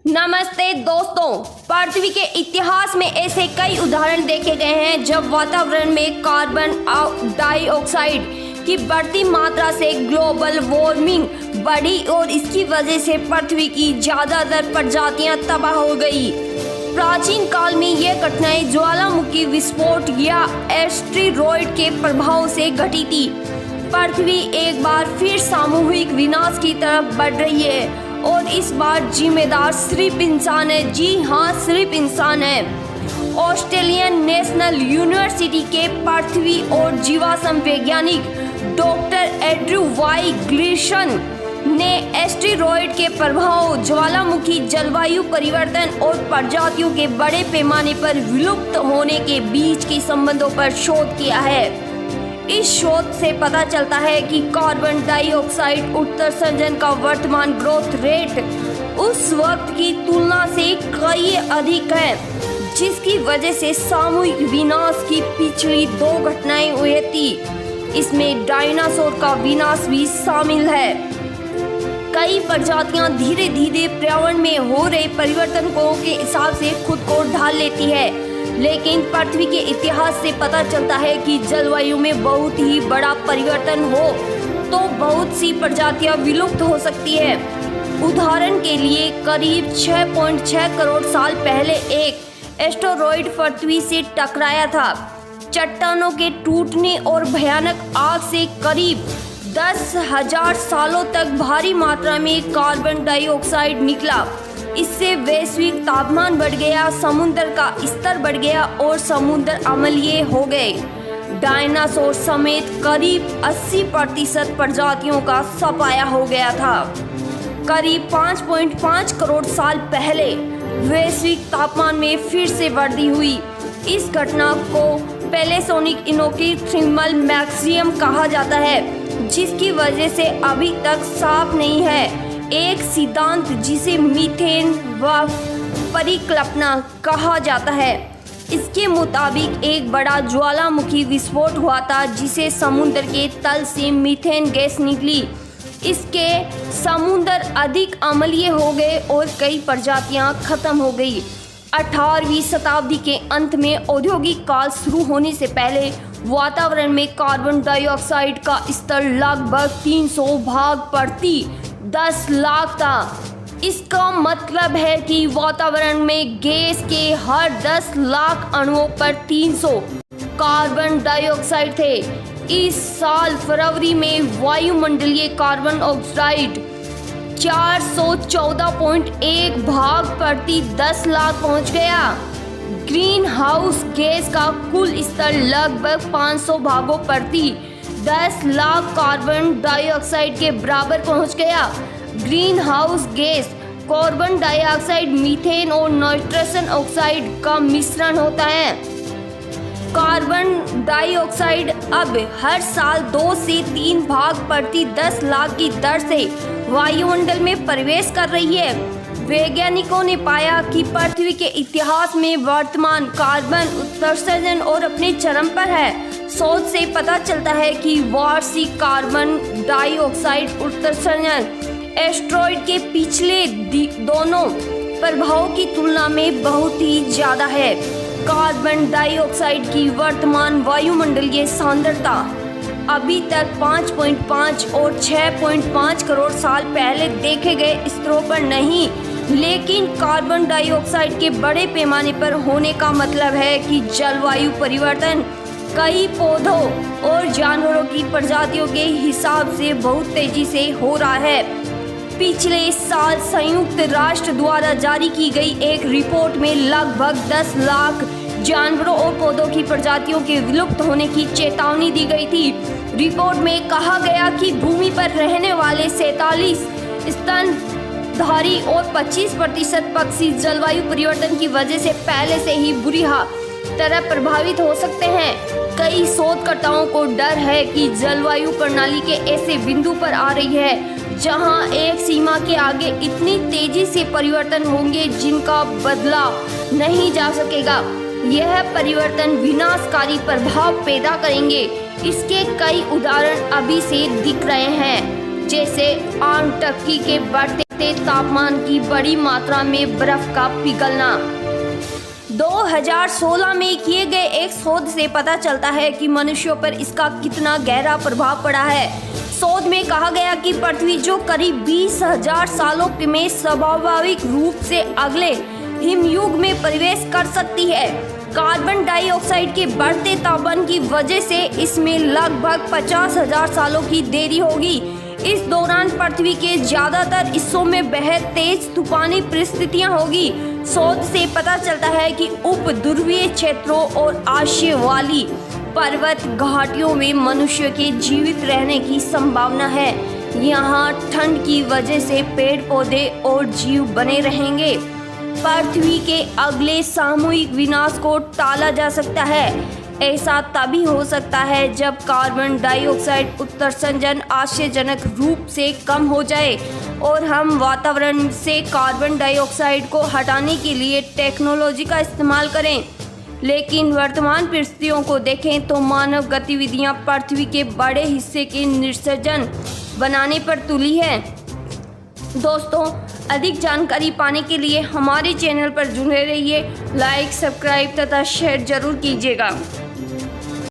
नमस्ते दोस्तों, पृथ्वी के इतिहास में ऐसे कई उदाहरण देखे गए हैं जब वातावरण में कार्बन डाइऑक्साइड की बढ़ती मात्रा से ग्लोबल वार्मिंग बढ़ी और इसकी वजह से पृथ्वी की ज़्यादातर प्रजातियां तबाह हो गई। प्राचीन काल में ये घटनाएं ज्वालामुखी विस्फोट या एस्टेरॉयड के प्रभाव से घटी थी। पृथ्वी एक बार फिर सामूहिक विनाश की तरफ बढ़ रही है और इस बार जिम्मेदार सिर्फ इंसान है। जी हाँ, सिर्फ इंसान है। ऑस्ट्रेलियन नेशनल यूनिवर्सिटी के पृथ्वी और जीवाश्म वैज्ञानिक डॉक्टर एंड्रयू वाई ग्लिसन ने एस्टेरॉयड के प्रभाव, ज्वालामुखी, जलवायु परिवर्तन और प्रजातियों के बड़े पैमाने पर विलुप्त होने के बीच के संबंधों पर शोध किया है। इस शोध से पता चलता है कि कार्बन डाइऑक्साइड उत्सर्जन का वर्तमान ग्रोथ रेट उस वक्त की तुलना से कई अधिक है, जिसकी वजह से सामूहिक विनाश की पिछली दो घटनाएं हुई थी। इसमें डायनासोर का विनाश भी शामिल है। कई प्रजातियां धीरे धीरे पर्यावरण में हो रहे परिवर्तनों के हिसाब से खुद को ढाल लेती है, लेकिन पृथ्वी के इतिहास से पता चलता है कि जलवायु में बहुत ही बड़ा परिवर्तन हो तो बहुत सी प्रजातियां विलुप्त हो सकती है। उदाहरण के लिए करीब 6.6 करोड़ साल पहले एक एस्टेरॉयड पृथ्वी से टकराया था। चट्टानों के टूटने और भयानक आग से करीब 10,000 सालों तक भारी मात्रा में कार्बन डाइऑक्साइड निकला। इससे वैश्विक तापमान बढ़ गया, समुद्र का स्तर बढ़ गया और समुद्र अम्लीय हो गए। डायनासोर समेत करीब 80% प्रजातियों का सफाया हो गया था। करीब 5.5 करोड़ साल पहले वैश्विक तापमान में फिर से वृद्धि हुई। इस घटना को पैलेसोनिक इनोक्यूथर्मल मैक्सिमम कहा जाता है, जिसकी वजह से अभी तक साफ नहीं है एक सिद्धांत जिसे मीथेन व परिकल्पना कहा जाता है। इसके मुताबिक एक बड़ा ज्वालामुखी विस्फोट हुआ था जिसे समुद्र के तल से मीथेन गैस निकली। इसके समुद्र अधिक अम्लीय हो गए और कई प्रजातियां खत्म हो गई। 18वीं शताब्दी के अंत में औद्योगिक काल शुरू होने से पहले वातावरण में कार्बन डाइऑक्साइड का स्तर लगभग 300 भाग प्रति 10 लाख था। इसका मतलब है कि वातावरण में गैस के हर 10 लाख अणुओं पर 300 कार्बन डाइऑक्साइड थे। इस साल फरवरी में वायुमंडलीय कार्बन ऑक्साइड 414.1 भाग प्रति 10 लाख पहुंच गया। ग्रीन हाउस गैस का कुल स्तर लगभग 500 भागों प्रति 10 लाख कार्बन डाइऑक्साइड के बराबर पहुंच गया। Green house gas carbon dioxide, methane और नाइट्रस ऑक्साइड का मिश्रण होता है। कार्बन डाइऑक्साइड अब हर साल 2 से 3 भाग प्रति 10 लाख की दर से वायुमंडल में प्रवेश कर रही है। वैज्ञानिकों ने पाया कि पृथ्वी के इतिहास में वर्तमान कार्बन उत्सर्जन और अपने चरम पर है। शोध से पता चलता है कि वार्षिक कार्बन डाइऑक्साइड उत्सर्जन एस्टेरॉयड के पिछले दोनों प्रभावों की तुलना में बहुत ही ज़्यादा है। कार्बन डाइऑक्साइड की वर्तमान वायुमंडलीय सांद्रता अभी तक 5.5 और 6.5 करोड़ साल पहले देखे गए स्तरों पर नहीं, लेकिन कार्बन डाइऑक्साइड के बड़े पैमाने पर होने का मतलब है कि जलवायु परिवर्तन कई पौधों और जानवरों की प्रजातियों के हिसाब से बहुत तेजी से हो रहा है। पिछले साल संयुक्त राष्ट्र द्वारा जारी की गई एक रिपोर्ट में लगभग 10 लाख जानवरों और पौधों की प्रजातियों के विलुप्त होने की चेतावनी दी गई थी। रिपोर्ट में कहा गया कि भूमि पर रहने वाले 47 स्तनधारी और 25% पक्षी जलवायु परिवर्तन की वजह से पहले से ही बुरी तरह प्रभावित हो सकते हैं। कई शोधकर्ताओं को डर है कि जलवायु प्रणाली के ऐसे बिंदु पर आ रही है जहां एक सीमा के आगे इतनी तेजी से परिवर्तन होंगे जिनका बदला नहीं जा सकेगा। यह परिवर्तन विनाशकारी प्रभाव पैदा करेंगे। इसके कई उदाहरण अभी से दिख रहे हैं, जैसे आर्कटिक के बढ़ते बढ़ते तापमान की बड़ी मात्रा में बर्फ का पिघलना। 2016 में किए गए एक शोध से पता चलता है कि मनुष्यों पर इसका कितना गहरा प्रभाव पड़ा है। शोध में कहा गया कि पृथ्वी जो करीब 20,000 सालों में स्वाभाविक रूप से अगले हिमयुग में प्रवेश कर सकती है, कार्बन डाइऑक्साइड के बढ़ते तापमान की वजह से इसमें लगभग 50,000 सालों की देरी होगी। इस दौरान पृथ्वी के ज्यादातर हिस्सों में बेहद तेज तूफानी परिस्थितियां होगी। शोध से पता चलता है कि उप ध्रुवीय क्षेत्रों और आश्रय वाली पर्वत घाटियों में मनुष्य के जीवित रहने की संभावना है। यहाँ ठंड की वजह से पेड़ पौधे और जीव बने रहेंगे। पृथ्वी के अगले सामूहिक विनाश को टाला जा सकता है। ऐसा तभी हो सकता है जब कार्बन डाइऑक्साइड उत्सर्जन आश्चर्यजनक रूप से कम हो जाए और हम वातावरण से कार्बन डाइऑक्साइड को हटाने के लिए टेक्नोलॉजी का इस्तेमाल करें। लेकिन वर्तमान परिस्थितियों को देखें तो मानव गतिविधियां पृथ्वी के बड़े हिस्से के निर्सर्जन बनाने पर तुली है। दोस्तों, अधिक जानकारी पाने के लिए हमारे चैनल पर जुड़े रहिए। लाइक, सब्सक्राइब तथा शेयर जरूर कीजिएगा।